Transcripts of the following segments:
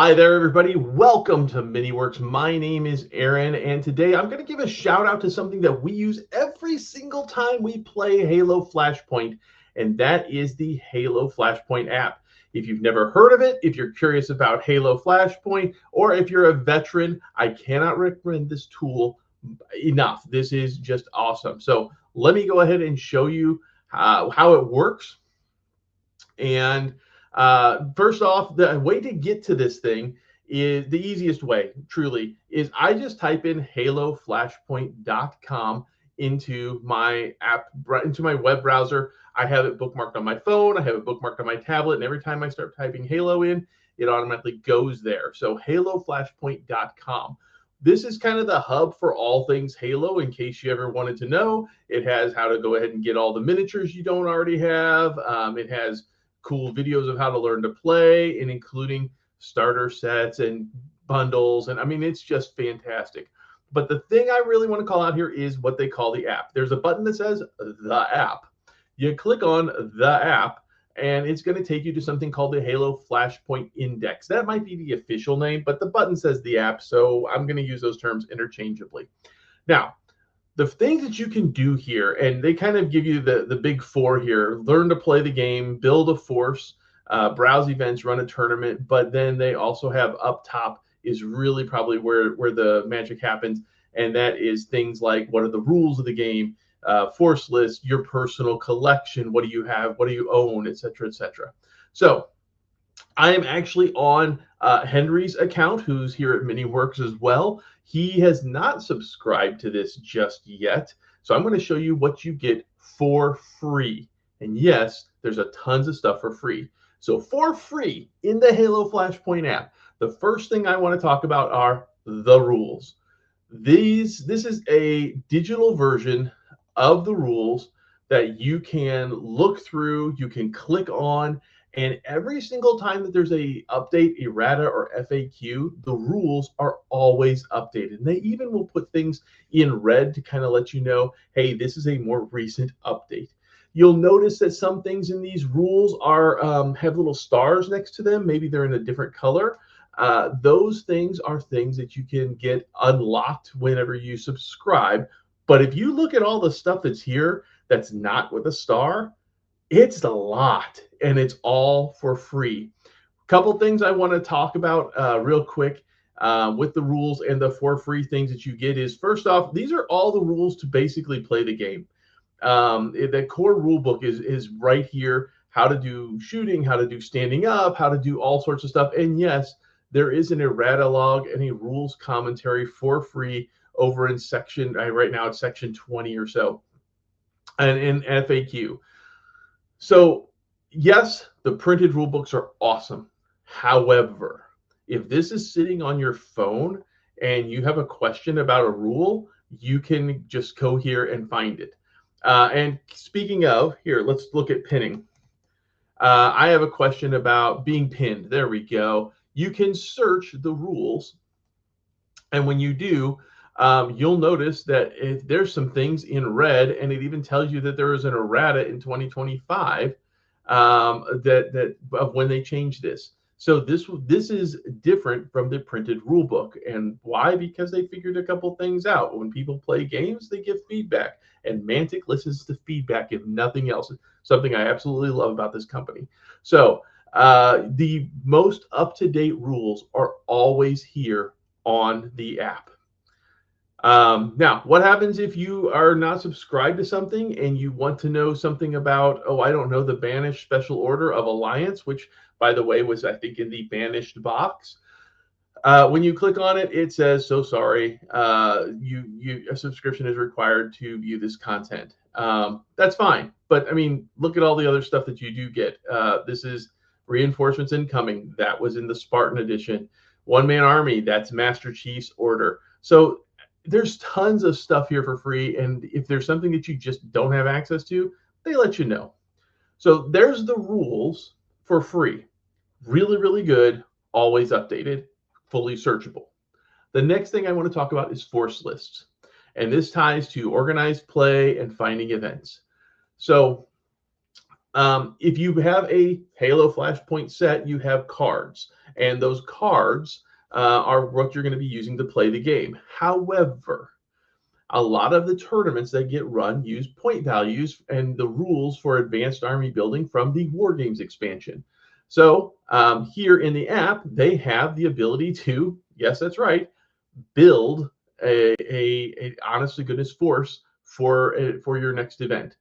Hi there, everybody. Welcome to MiniWorks. My name is Aaron, and today I'm going to give a shout out to something that we use every single time we play Halo Flashpoint, and that is the Halo Flashpoint app. If you've never heard of it, if you're curious about Halo Flashpoint, or if you're a veteran, I cannot recommend this tool enough. This is just awesome. So let me go ahead and show you how it works. And first off, the way to get to this thing is the easiest way, truly, is I just type in haloflashpoint.com into my app, into my web browser. I have it bookmarked on my phone. I have it bookmarked on my tablet. And every time I start typing Halo in, it automatically goes there. So haloflashpoint.com. This is kind of the hub for all things Halo, in case you ever wanted to know. It has how to go ahead and get all the miniatures you don't already have. It has cool videos of how to learn to play, and including starter sets and bundles. And I mean, it's just fantastic. But the thing I really want to call out here is what they call the app. There's a button that says the app. You click on the app, and it's going to take you to something called the Halo Flashpoint Index. That might be the official name, but the button says the app, so I'm going to use those terms interchangeably. Now, the things that you can do here, and they kind of give you the big four here: learn to play the game, build a force, browse events, run a tournament. But then they also have up top is really probably where the magic happens, and that is things like what are the rules of the game, force list, your personal collection, what do you have, what do you own, etc., etc. So I am actually on Henry's account, who's here at MiniWorks as well. He has not subscribed to this just yet. So I'm going to show you what you get for free. And yes, there's a tons of stuff for free. So for free in the Halo Flashpoint app, the first thing I want to talk about are the rules. This is a digital version of the rules that you can look through, you can click on, and every single time that there's a update, errata, or FAQ, the rules are always updated. And they even will put things in red to kind of let you know, hey, this is a more recent update. You'll notice that some things in these rules are have little stars next to them. Maybe they're in a different color. Those things are things that you can get unlocked whenever you subscribe. But if you look at all the stuff that's here that's not with a star, it's a lot, and it's all for free. Couple things I want to talk about real quick with the rules and the for free things that you get is, first off, these are all the rules to basically play the game. The core rule book is right here: how to do shooting, how to do standing up, how to do all sorts of stuff. And yes, there is an errata log and a rules commentary for free over in section, right now it's section 20 or so, and in FAQ. So yes, the printed rule books are awesome. However, if this is sitting on your phone and you have a question about a rule, you can just go here and find it. And speaking of, here, let's look at pinning. I have a question about being pinned. There we go. You can search the rules, and when you do, you'll notice that if there's some things in red, and it even tells you that there is an errata in 2025 that of when they changed this. So this is different from the printed rule book. And why? Because they figured a couple things out. When people play games, they give feedback, and Mantic listens to feedback, if nothing else. Something I absolutely love about this company. So the most up-to-date rules are always here on the app. Now, what happens if you are not subscribed to something and you want to know something about, oh, I don't know, the Banished Special Order of Alliance, which, by the way, was, I think, in the Banished box. When you click on it, it says, so sorry, a subscription is required to view this content. That's fine. But, I mean, look at all the other stuff that you do get. This is Reinforcements Incoming. That was in the Spartan edition. One Man Army. That's Master Chief's Order. So there's tons of stuff here for free. And if there's something that you just don't have access to, they let you know. So there's the rules for free. Really, really good. Always updated. Fully searchable. The next thing I want to talk about is force lists. And this ties to organized play and finding events. So If you have a Halo Flashpoint set, you have cards, and those cards are what you're going to be using to play the game. However, a lot of the tournaments that get run use point values and the rules for advanced army building from the War Games expansion. So here in the app, they have the ability to, yes, that's right, build a honest to goodness force for your next event.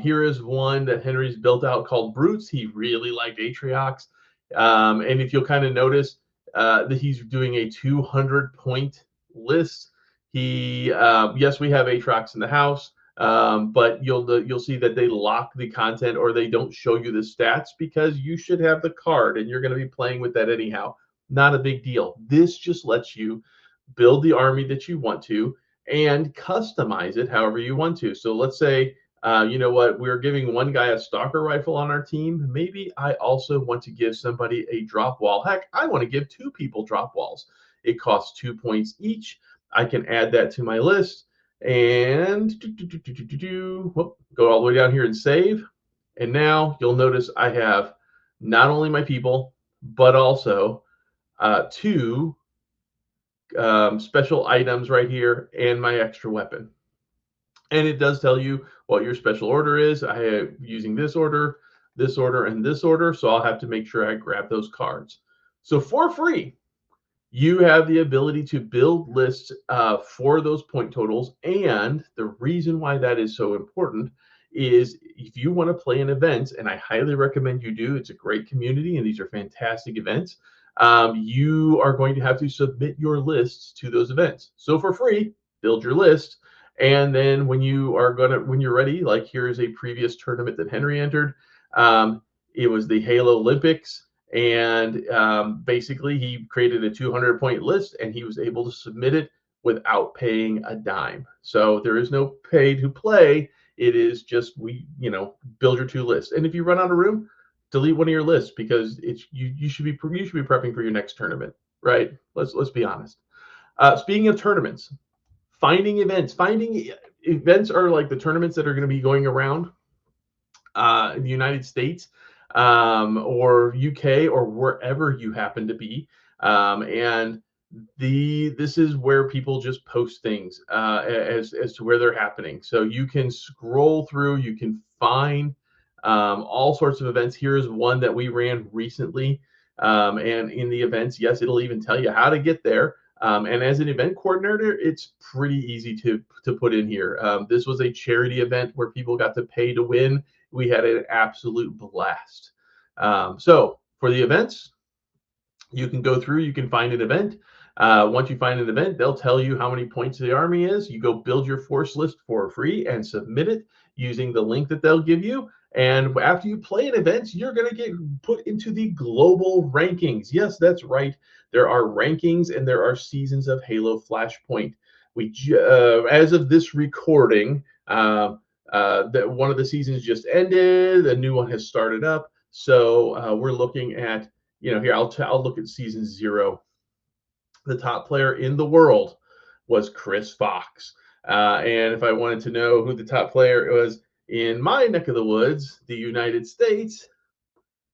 Here is one that Henry's built out called Brutes. He really liked Atriox. And if you'll kind of notice that he's doing a 200 point list. Yes, we have Atriox in the house, but you'll see that they lock the content or they don't show you the stats because you should have the card and you're going to be playing with that anyhow. Not a big deal. This just lets you build the army that you want to and customize it however you want to. So let's say, you know what, we're giving one guy a stalker rifle on our team. Maybe I also want to give somebody a drop wall. Heck, I want to give 2 people drop walls. It costs 2 points each. I can add that to my list and go all the way down here and save. And now you'll notice I have not only my people, but also 2 special items right here and my extra weapon. And it does tell you what your special order is. I am using this order, and this order. So I'll have to make sure I grab those cards. So for free, you have the ability to build lists for those point totals. And the reason why that is so important is if you want to play an event, and I highly recommend you do, it's a great community and these are fantastic events. You are going to have to submit your lists to those events. So for free, build your list. And then when you're ready, like here is a previous tournament that Henry entered. It was the Halo Olympics. And basically, he created a 200 point list and he was able to submit it without paying a dime. So there is no pay to play. It is just build your 2 lists. And if you run out of room, delete one of your lists because you should be prepping for your next tournament, right? Let's be honest. Speaking of tournaments, finding events are like the tournaments that are going to be going around in the United States or UK or wherever you happen to be. And this is where people just post things as to where they're happening. So you can scroll through, you can find all sorts of events. Here's one that we ran recently. And in the events, yes, it'll even tell you how to get there. And as an event coordinator, it's pretty easy to put in here. This was a charity event where people got to pay to win. We had an absolute blast. So for the events, you can go through, you can find an event. Once you find an event, they'll tell you how many points the army is. You go build your force list for free and submit it using the link that they'll give you. And after you play an event, you're going to get put into the global rankings. Yes, that's right. There are rankings and there are seasons of Halo Flashpoint. As of this recording, that one of the seasons just ended. A new one has started up. So we're looking at, here I'll look at season 0. The top player in the world was Chris Fox. And if I wanted to know who the top player was in my neck of the woods, the United States,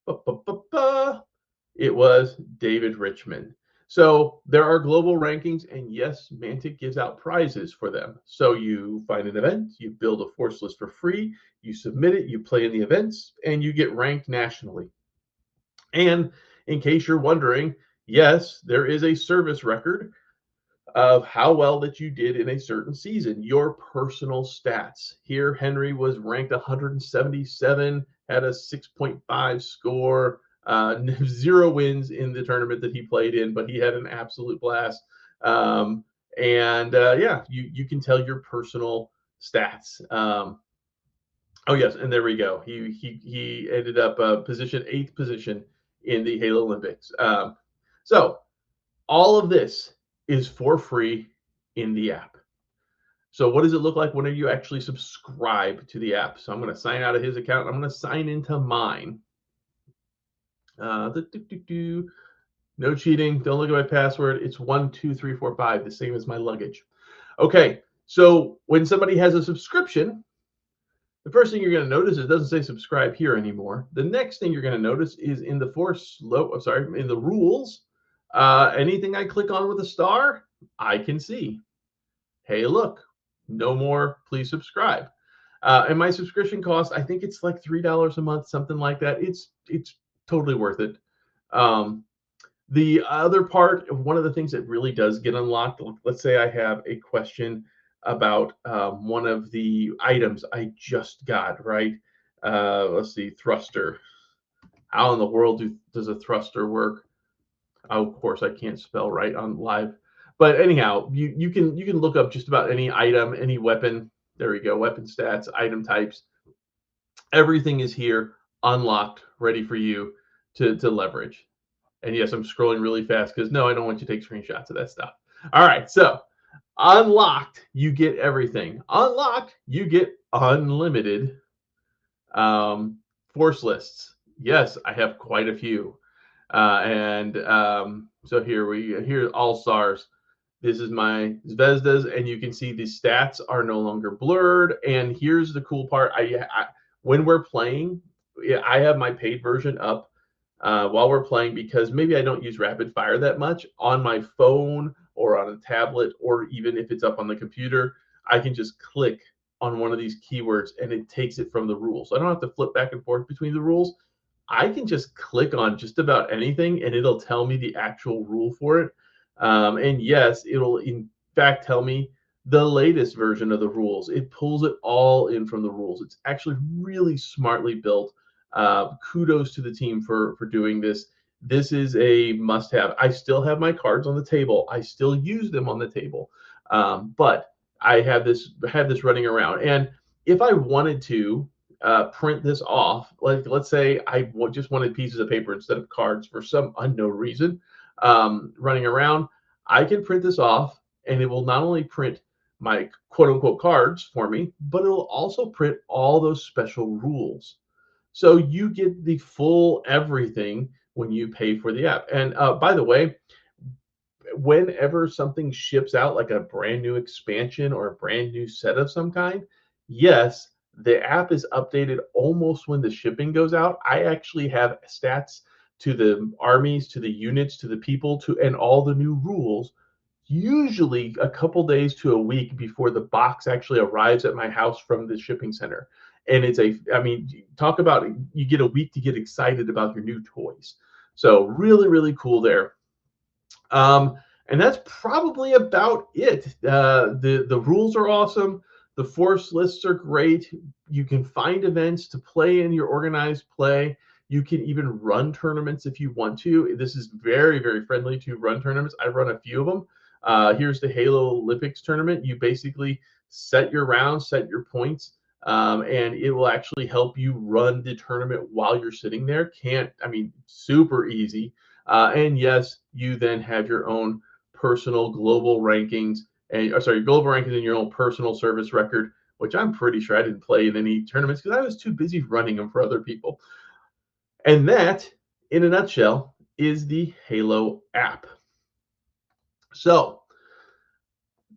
it was David Richmond. So there are global rankings, and yes, Mantic gives out prizes for them. So you find an event, you build a force list for free, you submit it, you play in the events, and you get ranked nationally. And in case you're wondering, yes, there is a service record of how well that you did in a certain season, your personal stats. Here, Henry was ranked 177, had a 6.5 score, 0 wins in the tournament that he played in, but he had an absolute blast. Yeah, you can tell your personal stats. Oh yes, and there we go. He ended up 8th position in the Halo Olympics. So all of this is for free in the app. So what does it look like when you actually subscribe to the app? So I'm going to sign out of his account. I'm going to sign into mine. No cheating. Don't look at my password. It's 12345, the same as my luggage. Okay, so when somebody has a subscription, The first thing you're going to notice is it doesn't say subscribe here anymore. The next thing you're going to notice is in the in the rules, anything I click on with a star, I can see. Hey, look, no more, please subscribe. And my subscription cost, I think it's like $3 a month, something like that. It's totally worth it. Um, the other part of one of the things that really does get unlocked, let's say I have a question about one of the items I just got, right? Let's see, thruster. How in the world does a thruster work? Oh, of course, I can't spell right on live. But anyhow, you can look up just about any item, any weapon. There we go, weapon stats, item types. Everything is here, unlocked, ready for you to leverage. And yes, I'm scrolling really fast because no, I don't want you to take screenshots of that stuff. All right, so unlocked, you get everything. Unlocked, you get unlimited force lists. Yes, I have quite a few. So here all stars. This is my Zvezdas, and you can see the stats are no longer blurred. And here's the cool part: when we're playing, I have my paid version up while we're playing because maybe I don't use rapid fire that much on my phone or on a tablet, or even if it's up on the computer, I can just click on one of these keywords and it takes it from the rules. I don't have to flip back and forth between the rules. I can just click on just about anything and it'll tell me the actual rule for it. And yes, it'll in fact tell me the latest version of the rules. It pulls it all in from the rules. It's actually really smartly built. Kudos to the team for doing this. This is a must-have. I still have my cards on the table. I still use them on the table, but I have this running around. And if I wanted to print this off, like let's say I just wanted pieces of paper instead of cards for some unknown reason, running around, I can print this off, and it will not only print my quote unquote cards for me, but it'll also print all those special rules. So you get the full everything when you pay for the app. And by the way, whenever something ships out, like a brand new expansion or a brand new set of some kind, yes, the app is updated almost when the shipping goes out. I actually have stats to the armies, to the units, to the people, to and all the new rules, usually a couple days to a week before the box actually arrives at my house from the shipping center. And I mean, talk about you get a week to get excited about your new toys. So really, really cool there. And that's probably about it. The rules are awesome. The force lists are great. You can find events to play in your organized play. You can even run tournaments if you want to. This is very, very friendly to run tournaments. I've run a few of them. Here's the Halo Olympics tournament. You basically set your rounds, set your points, and it will actually help you run the tournament while you're sitting there. Super easy. And yes, you then have your own personal global rankings global rankings and your own personal service record, which I'm pretty sure I didn't play in any tournaments because I was too busy running them for other people. And that, in a nutshell, is the Halo app. So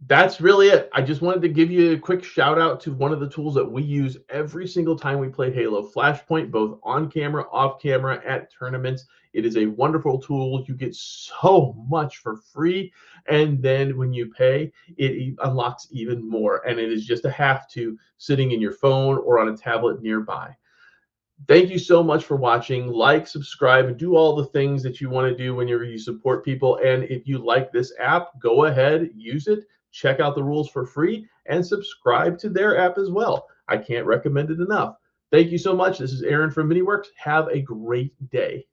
that's really it. I just wanted to give you a quick shout out to one of the tools that we use every single time we play Halo Flashpoint, both on camera, off camera, at tournaments. It is a wonderful tool. You get so much for free. And then when you pay, it unlocks even more. And it is just a have to sitting in your phone or on a tablet nearby. Thank you so much for watching. Like, subscribe, and do all the things that you want to do whenever you support people. And if you like this app, go ahead, use it, check out the rules for free, and subscribe to their app as well. I can't recommend it enough. Thank you so much. This is Aaron from MiniWorks. Have a great day.